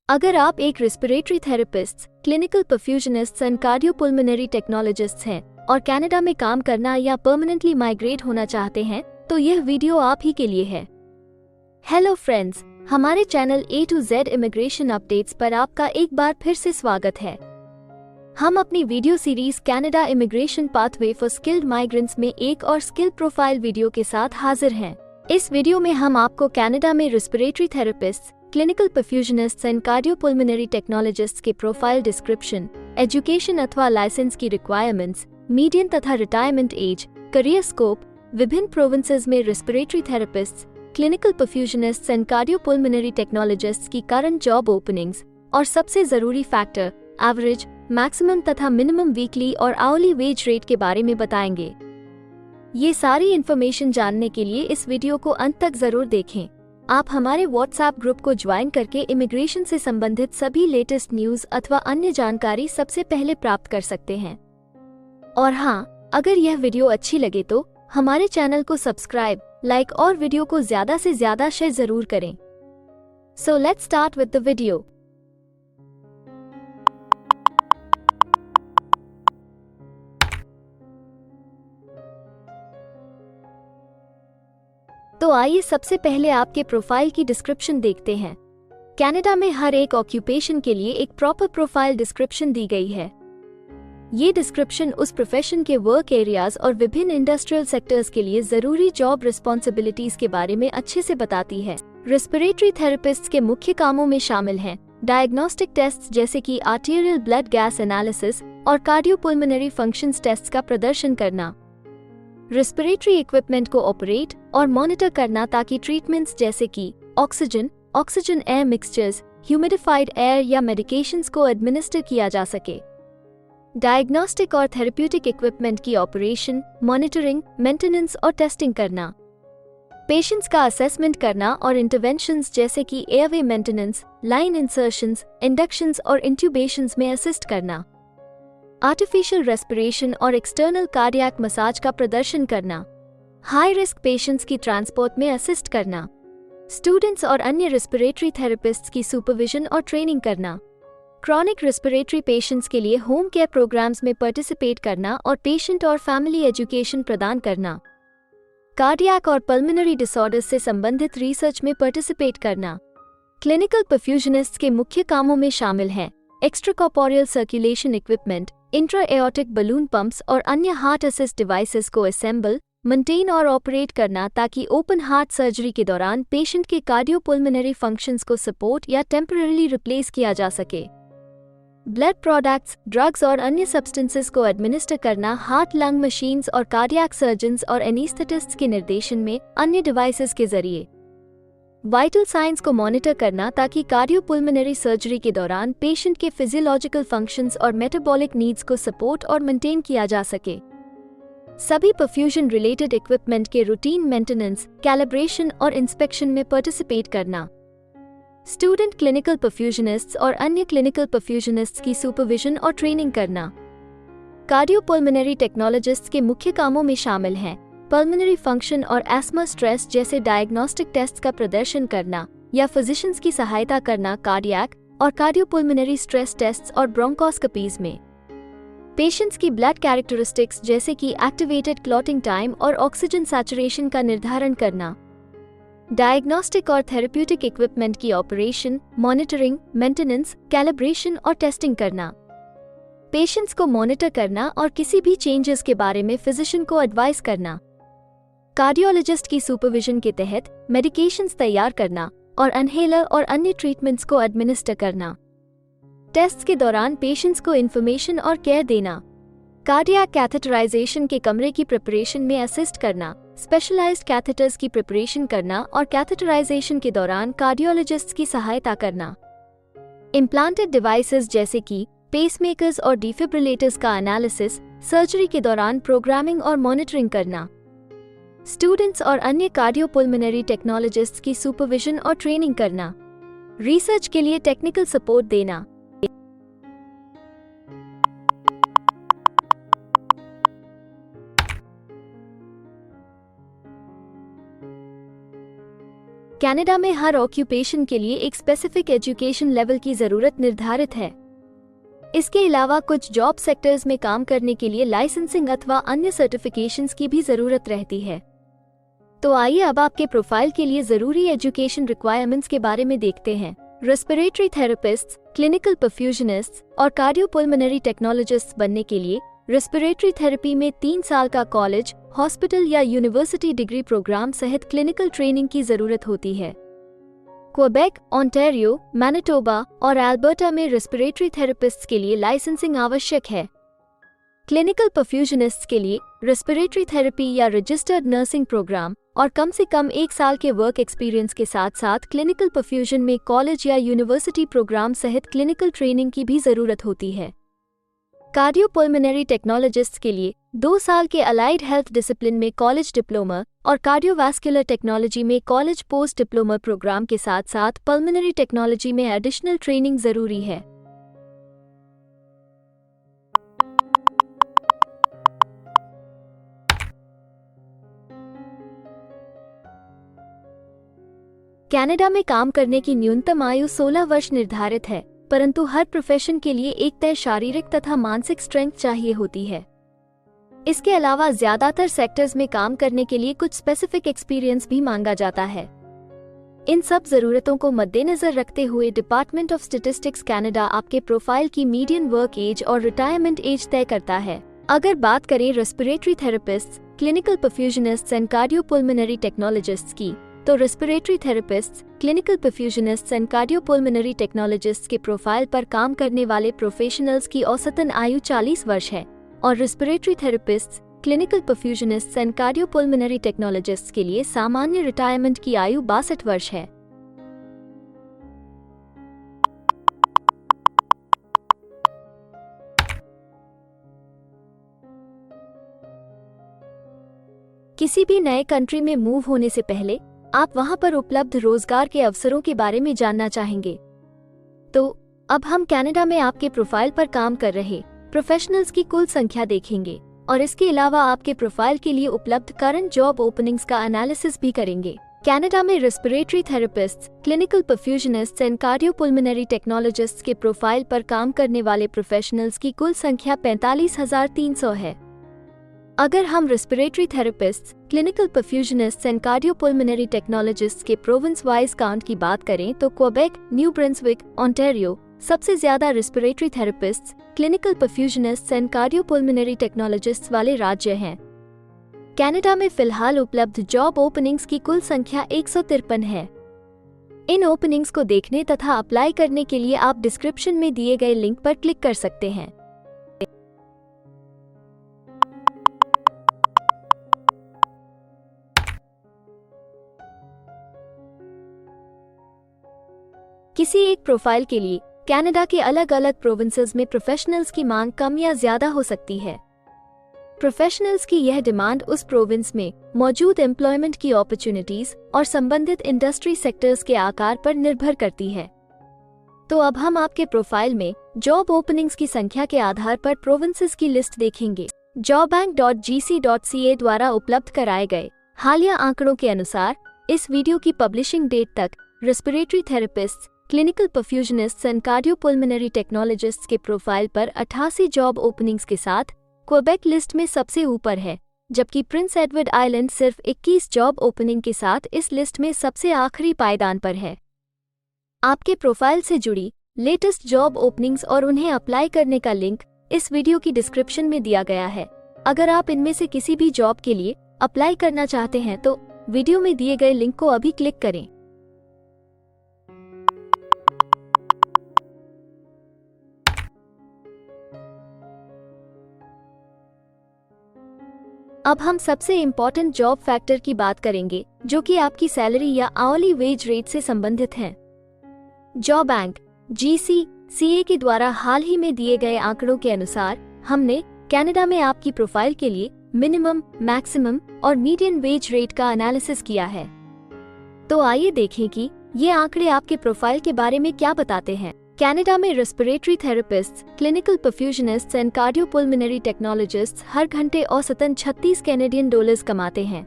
अगर आप एक respiratory therapist, clinical perfusionist and cardiopulmonary technologist हैं और कनाडा में काम करना या परमानेंटली माइग्रेट होना चाहते हैं, तो यह वीडियो आप ही के लिए है। हेलो फ्रेंड्स, हमारे channel A to Z immigration updates पर आपका एक बार फिर से स्वागत है। हम अपनी video series Canada immigration pathway for skilled migrants में एक और स्किल प्रोफाइल वीडियो के साथ हाजिर हैं। इस वीडियो में हम आपको कनाडा में respiratory therapist, clinical perfusionists and cardiopulmonary technologists के प्रोफाइल डिस्क्रिप्शन, एजुकेशन अथवा लाइसेंस की रिक्वायरमेंट्स, मीडियन तथा रिटायरमेंट एज, करियर स्कोप, विभिन्न प्रोविंसेस में respiratory therapists, clinical perfusionists and cardiopulmonary technologists की करंट जॉब ओपनिंग्स और सबसे जरूरी फैक्टर एवरेज, मैक्सिमम तथा मिनिमम वीकली और आवरली वेज रेट के बारे में बताएंगे। ये सारी इन्फॉर्मेशन जानने के लिए इस वीडियो को अंत तक जरूर देखें। आप हमारे व्हाट्सएप ग्रुप को ज्वाइन करके इमिग्रेशन से संबंधित सभी लेटेस्ट न्यूज अथवा अन्य जानकारी सबसे पहले प्राप्त कर सकते हैं। और हाँ, अगर यह वीडियो अच्छी लगे तो हमारे चैनल को सब्सक्राइब, लाइक और वीडियो को ज्यादा से ज्यादा शेयर जरूर करें। So let's start with the video. तो आइए सबसे पहले आपके प्रोफाइल की डिस्क्रिप्शन देखते हैं। कनाडा में हर एक ऑक्यूपेशन के लिए एक प्रॉपर प्रोफाइल डिस्क्रिप्शन दी गई है। ये डिस्क्रिप्शन उस प्रोफेशन के वर्क एरियाज और विभिन्न इंडस्ट्रियल सेक्टर्स के लिए जरूरी जॉब रिस्पॉन्सिबिलिटीज के बारे में अच्छे से बताती है। रेस्पिरेटरी थेरेपिस्ट के मुख्य कामों में शामिल हैं डायग्नोस्टिक टेस्ट जैसे कि आर्टेरियल ब्लड गैस एनालिसिस और कार्डियोपुल्मोनरी फंक्शंस टेस्ट का प्रदर्शन करना, रेस्पिरेटरी इक्विपमेंट को ऑपरेट और मॉनिटर करना ताकि ट्रीटमेंट्स जैसे कि oxygen air mixtures, humidified air या मेडिकेशंस को एडमिनिस्टर किया जा सके। डायग्नोस्टिक और थेरेप्यूटिक इक्विपमेंट की ऑपरेशन, मॉनिटरिंग, मेंटेनेंस और टेस्टिंग करना, पेशेंट्स का असेसमेंट करना और इंटरवेंशंस जैसे कि airway maintenance, line insertions, inductions और इंट्यूबेशंस में असिस्ट करना, आर्टिफिशियल रेस्पिरेशन और एक्सटर्नल कार्डियक मसाज का प्रदर्शन करना, हाई रिस्क पेशेंट्स की ट्रांसपोर्ट में असिस्ट करना, स्टूडेंट्स और अन्य रेस्पिरेटरी थेरेपिस्ट्स की सुपरविजन और ट्रेनिंग करना, क्रॉनिक रेस्पिरेटरी पेशेंट्स के लिए होम केयर प्रोग्राम्स में पार्टिसिपेट करना और पेशेंट और फैमिली एजुकेशन प्रदान करना, कार्डियक और पल्मोनरी डिसऑर्डर्स से संबंधित रिसर्च में पार्टिसिपेट करना। क्लिनिकल परफ्यूजनिस्ट्स के मुख्य कामों में शामिल हैं extracorporeal circulation equipment, intra aortic balloon pumps और अन्य हार्ट असिस्ट डिवाइसेस को असेंबल, मेंटेन और ऑपरेट करना ताकि ओपन हार्ट सर्जरी के दौरान पेशेंट के कार्डियोपुल्मोनरी फंक्शंस को सपोर्ट या टेम्पररीली रिप्लेस किया जा सके। ब्लड प्रोडक्ट्स, ड्रग्स और अन्य सब्सटेंसेस को एडमिनिस्टर करना हार्ट लंग मशीन्स और कार्डियक सर्जन्स और एनेस्थेटिस्ट्स के निर्देशन में अन्य डिवाइसेस के जरिए। वाइटल साइंस को मॉनिटर करना ताकि कार्डियोपुल्मोनरी सर्जरी के दौरान पेशेंट के फिजियोलॉजिकल फंक्शंस और मेटाबॉलिक नीड्स को सपोर्ट और मेंटेन किया जा सके। सभी परफ्यूजन रिलेटेड इक्विपमेंट के रूटीन मेंटेनेंस, कैलिब्रेशन और इंस्पेक्शन में पार्टिसिपेट करना। स्टूडेंट क्लिनिकल परफ्यूजनिस्ट्स और अन्य क्लिनिकल परफ्यूजनिस्ट्स की सुपरविजन और ट्रेनिंग करना। कार्डियोपुल्मोनरी टेक्नोलॉजिस्ट्स के मुख्य कामों में शामिल हैं पल्मोनरी फंक्शन और एस्मा स्ट्रेस जैसे डायग्नोस्टिक टेस्ट का प्रदर्शन करना या फिजिशियंस की सहायता करना कार्डियक और कार्डियोपुल्मोनरी स्ट्रेस टेस्ट्स और ब्रोंकोस्कोपीज में। पेशेंट्स की ब्लड कैरेक्टरिस्टिक्स जैसे कि एक्टिवेटेड क्लॉटिंग टाइम और ऑक्सीजन सैचुरेशन का निर्धारण करना। डायग्नोस्टिक और थेरेप्यूटिक इक्विपमेंट की ऑपरेशन, मॉनिटरिंग, मेंटेनेंस, कैलिब्रेशन और टेस्टिंग करना। पेशेंट्स को मॉनिटर करना और किसी भी चेंजेस के बारे में फिजिशियन को एडवाइस करना। कार्डियोलॉजिस्ट की सुपरविजन के तहत मेडिकेशंस तैयार करना और इनहेलर और अन्य ट्रीटमेंट्स को एडमिनिस्टर करना। टेस्ट्स के दौरान पेशेंट्स को इन्फॉर्मेशन और केयर देना। कार्डियक कैथेटराइजेशन के कमरे की प्रिपरेशन में असिस्ट करना, स्पेशलाइज्ड कैथेटर्स की प्रिपरेशन करना और कैथेटराइजेशन के दौरान कार्डियोलॉजिस्ट्स की सहायता करना। इम्प्लांटेड डिवाइसेस जैसे कि पेसमेकर्स और डिफिब्रिलेटर्स का एनालिसिस, सर्जरी के दौरान प्रोग्रामिंग और मॉनिटरिंग करना। स्टूडेंट्स और अन्य कार्डियोपुल्मोनरी टेक्नोलॉजिस्ट्स की सुपरविजन और ट्रेनिंग करना। रिसर्च के लिए टेक्निकल सपोर्ट देना। कनाडा में हर ऑक्यूपेशन के लिए एक स्पेसिफिक एजुकेशन लेवल की जरूरत निर्धारित है। इसके अलावा कुछ जॉब सेक्टर्स में काम करने के लिए लाइसेंसिंग अथवा अन्य सर्टिफिकेशंस की भी जरूरत रहती है। तो आइए अब आपके प्रोफाइल के लिए जरूरी एजुकेशन रिक्वायरमेंट्स के बारे में देखते हैं। रेस्पिरेटरी थेरेपिस्ट, क्लिनिकल परफ्यूजनिस्ट और कार्डियोपुल्मोनरी टेक्नोलॉजिस्ट बनने के लिए रेस्पिरेटरी थेरेपी में 3 साल का कॉलेज, हॉस्पिटल या यूनिवर्सिटी डिग्री प्रोग्राम सहित क्लिनिकल ट्रेनिंग की जरूरत होती है। क्वेबेक, ओंटारियो, मैनिटोबा और अल्बर्टा में रेस्पिरेटरी थेरेपिस्ट्स के लिए लाइसेंसिंग आवश्यक है। क्लिनिकल परफ्यूजनिस्ट्स के लिए रेस्पिरेटरी थेरेपी या रजिस्टर्ड नर्सिंग प्रोग्राम और कम से कम 1 साल के वर्क एक्सपीरियंस के साथ साथ क्लिनिकल परफ्यूजन में कॉलेज या यूनिवर्सिटी प्रोग्राम सहित क्लिनिकल ट्रेनिंग की भी जरूरत होती है। कार्डियोपुल्मोनरी टेक्नोलॉजिस्ट्स के लिए 2 साल के अलाइड हेल्थ डिसिप्लिन में कॉलेज डिप्लोमा और कार्डियोवास्कुलर टेक्नोलॉजी में कॉलेज पोस्ट डिप्लोमा प्रोग्राम के साथ साथ पल्मोनरी टेक्नोलॉजी में एडिशनल ट्रेनिंग जरूरी है। कनाडा में काम करने की न्यूनतम आयु 16 वर्ष निर्धारित है, परंतु हर प्रोफेशन के लिए एक तय शारीरिक तथा मानसिक स्ट्रेंथ चाहिए होती है। इसके अलावा ज्यादातर सेक्टर्स में काम करने के लिए कुछ स्पेसिफिक एक्सपीरियंस भी मांगा जाता है। इन सब जरूरतों को मद्देनजर रखते हुए डिपार्टमेंट ऑफ स्टैटिस्टिक्स कनाडा आपके प्रोफाइल की मीडियन वर्क एज और रिटायरमेंट एज तय करता है। अगर बात करें respiratory therapist, clinical perfusionist and cardiopulmonary technologists की, तो respiratory therapist, clinical perfusionist and cardiopulmonary technologists के प्रोफाइल पर काम करने वाले प्रोफेशनल्स की औसतन आयु 40 वर्ष है और respiratory therapist, clinical perfusionist and cardiopulmonary technologists के लिए सामान्य रिटायरमेंट की आयु 62 वर्ष है। किसी भी नए कंट्री में मूव होने से पहले आप वहां पर उपलब्ध रोजगार के अवसरों के बारे में जानना चाहेंगे। तो अब हम कनाडा में आपके प्रोफाइल पर काम कर रहे प्रोफेशनल्स की कुल संख्या देखेंगे और इसके अलावा आपके प्रोफाइल के लिए उपलब्ध करंट जॉब ओपनिंग्स का एनालिसिस भी करेंगे। कनाडा में respiratory therapist, clinical perfusionist and cardiopulmonary technologists के प्रोफाइल पर काम करने वाले प्रोफेशनल्स की कुल संख्या 45,300 है। अगर हम respiratory therapist, clinical perfusionist and cardiopulmonary technologists के प्रोविंस वाइज काउंट की बात करें तो क्वेबेक, न्यू ब्रंसविक, ओंटारियो सबसे ज्यादा respiratory therapist, clinical perfusionist and cardiopulmonary technologists वाले राज्य हैं। कनाडा में फिलहाल उपलब्ध जॉब ओपनिंग्स की कुल संख्या 153 है। इन ओपनिंग्स को देखने तथा अप्लाई करने के लिए आप डिस्क्रिप्शन में दिए गए लिंक पर क्लिक कर सकते हैं। किसी एक प्रोफाइल के लिए कनाडा के अलग अलग प्रोविंसेस में प्रोफेशनल्स की मांग कम या ज्यादा हो सकती है। प्रोफेशनल्स की यह डिमांड उस प्रोविंस में मौजूद एम्प्लॉयमेंट की अपॉर्चुनिटीज और संबंधित इंडस्ट्री सेक्टर्स के आकार पर निर्भर करती है। तो अब हम आपके प्रोफाइल में जॉब ओपनिंग्स की संख्या के आधार पर प्रोविंसेस की लिस्ट देखेंगे। jobbank.gc.ca द्वारा उपलब्ध कराए गए हालिया आंकड़ों के अनुसार इस वीडियो की पब्लिशिंग डेट तक respiratory therapist, clinical perfusionist and cardiopulmonary technologists के प्रोफाइल पर 88 जॉब ओपनिंग्स के साथ क्वेबेक लिस्ट में सबसे ऊपर है, जबकि प्रिंस एडवर्ड आइलैंड सिर्फ 21 जॉब ओपनिंग के साथ इस लिस्ट में सबसे आखिरी पायदान पर है। आपके प्रोफाइल से जुड़ी लेटेस्ट जॉब ओपनिंग्स और उन्हें अप्लाई करने का लिंक इस वीडियो की डिस्क्रिप्शन में दिया गया है। अगर आप इनमें से किसी भी जॉब के लिए अप्लाई करना चाहते हैं तो वीडियो में दिए गए लिंक को अभी क्लिक करें। अब हम सबसे इम्पोर्टेंट जॉब फैक्टर की बात करेंगे, जो कि आपकी सैलरी या आवली वेज रेट से संबंधित हैं। जॉबबैंक (GC.CA) के द्वारा हाल ही में दिए गए आंकड़ों के अनुसार हमने कनाडा में आपकी प्रोफाइल के लिए मिनिमम, मैक्सिमम और मीडियन वेज रेट का एनालिसिस किया है। तो आइए देखें कि ये आंकड़े आपके प्रोफाइल के बारे में क्या बताते हैं। कनाडा में respiratory therapist, clinical perfusionist and cardiopulmonary technologists हर घंटे औसतन $36 कनाडियन कमाते हैं।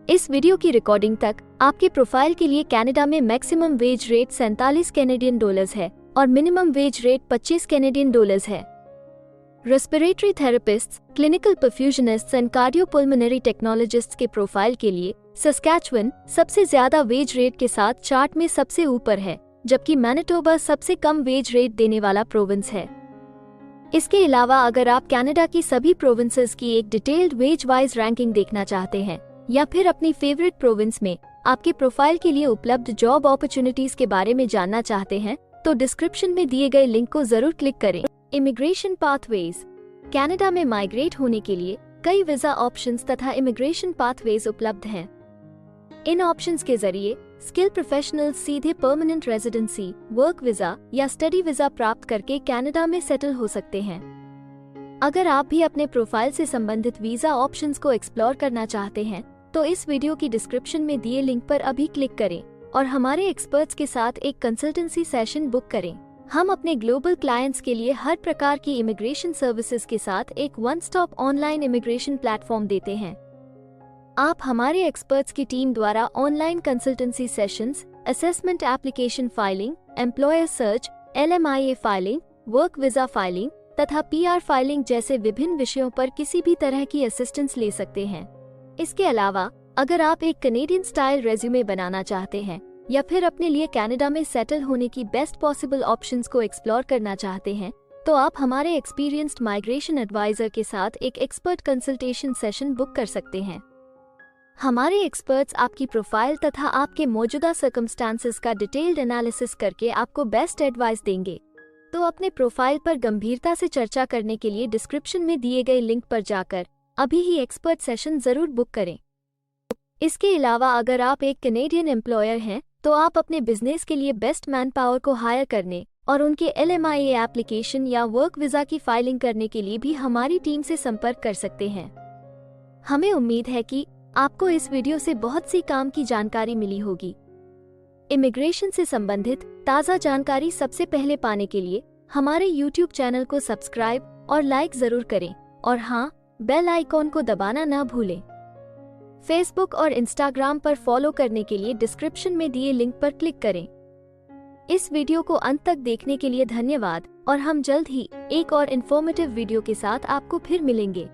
इस वीडियो की रिकॉर्डिंग तक आपके प्रोफाइल के लिए कनाडा में maximum wage rate 47 Canadian dollars है और minimum wage rate 25 Canadian dollars है। Respiratory therapists, clinical perfusionists and cardiopulmonary technologists के प्रोफाइल के लिए सस्कैचुअन सबसे ज्यादा वेज रेट के साथ चार्ट में सबसे ऊपर है, जबकि मैनिटोबा सबसे कम वेज रेट देने वाला प्रोविंस है। इसके अलावा अगर आप कनाडा की सभी प्रोविंसेस की एक डिटेल्ड वेज वाइज रैंकिंग देखना चाहते हैं या फिर अपनी फेवरेट प्रोविंस में आपके प्रोफाइल के लिए उपलब्ध जॉब अपॉर्चुनिटीज के बारे में जानना चाहते हैं तो डिस्क्रिप्शन में दिए गए लिंक को जरूर क्लिक करें। Immigration pathways. कनाडा में माइग्रेट होने के लिए कई वीजा ऑप्शंस तथा इमिग्रेशन पाथवेज उपलब्ध हैं। इन ऑप्शंस के जरिए स्किल प्रोफेशनल्स सीधे परमानेंट रेजिडेंसी, वर्क वीजा या स्टडी वीजा प्राप्त करके कनाडा में सेटल हो सकते हैं। अगर आप भी अपने प्रोफाइल से संबंधित वीजा ऑप्शंस को एक्सप्लोर करना चाहते हैं तो इस वीडियो की डिस्क्रिप्शन में दिए लिंक पर अभी क्लिक करें और हमारे एक्सपर्ट्स के साथ एक कंसल्टेंसी सेशन बुक करें। हम अपने ग्लोबल क्लाइंट्स के लिए हर प्रकार की इमिग्रेशन सर्विसेज के साथ एक one stop online immigration platform देते हैं। आप हमारे एक्सपर्ट्स की टीम द्वारा online consultancy sessions, assessment application filing, employer search, LMIA filing, work visa filing तथा PR फाइलिंग जैसे विभिन्न विषयों पर किसी भी तरह की असिस्टेंस ले सकते हैं। इसके अलावा अगर आप एक कनेडियन स्टाइल रेज्यूमे बनाना चाहते हैं या फिर अपने लिए कनाडा में सेटल होने की बेस्ट पॉसिबल ऑप्शंस को एक्सप्लोर करना चाहते हैं तो आप हमारे एक्सपीरियंस्ड माइग्रेशन एडवाइजर के साथ एक एक्सपर्ट कंसल्टेशन सेशन बुक कर सकते हैं। हमारे एक्सपर्ट्स आपकी प्रोफाइल तथा आपके मौजूदा सर्कमस्टांसेस का डिटेल्ड एनालिसिस करके आपको बेस्ट एडवाइस देंगे। तो अपने प्रोफाइल पर गंभीरता से चर्चा करने के लिए डिस्क्रिप्शन में दिए गए लिंक पर जाकर अभी ही एक्सपर्ट सेशन जरूर बुक करें। इसके अलावा अगर आप एक कनेडियन एम्प्लॉयर हैं तो आप अपने बिजनेस के लिए बेस्ट मैन पावर को हायर करने और उनके LMIA एप्लीकेशन या वर्क वीजा की फाइलिंग करने के लिए भी हमारी टीम से संपर्क कर सकते हैं। हमें उम्मीद है कि आपको इस वीडियो से बहुत सी काम की जानकारी मिली होगी। इमिग्रेशन से संबंधित ताज़ा जानकारी सबसे पहले पाने के लिए हमारे YouTube चैनल को सब्सक्राइब और लाइक जरूर करें और हाँ, बेल आइकॉन को दबाना ना भूलें। फेसबुक और इंस्टाग्राम पर फॉलो करने के लिए डिस्क्रिप्शन में दिए लिंक पर क्लिक करें। इस वीडियो को अंत तक देखने के लिए धन्यवाद और हम जल्द ही एक और इन्फॉर्मेटिव वीडियो के साथ आपको फिर मिलेंगे।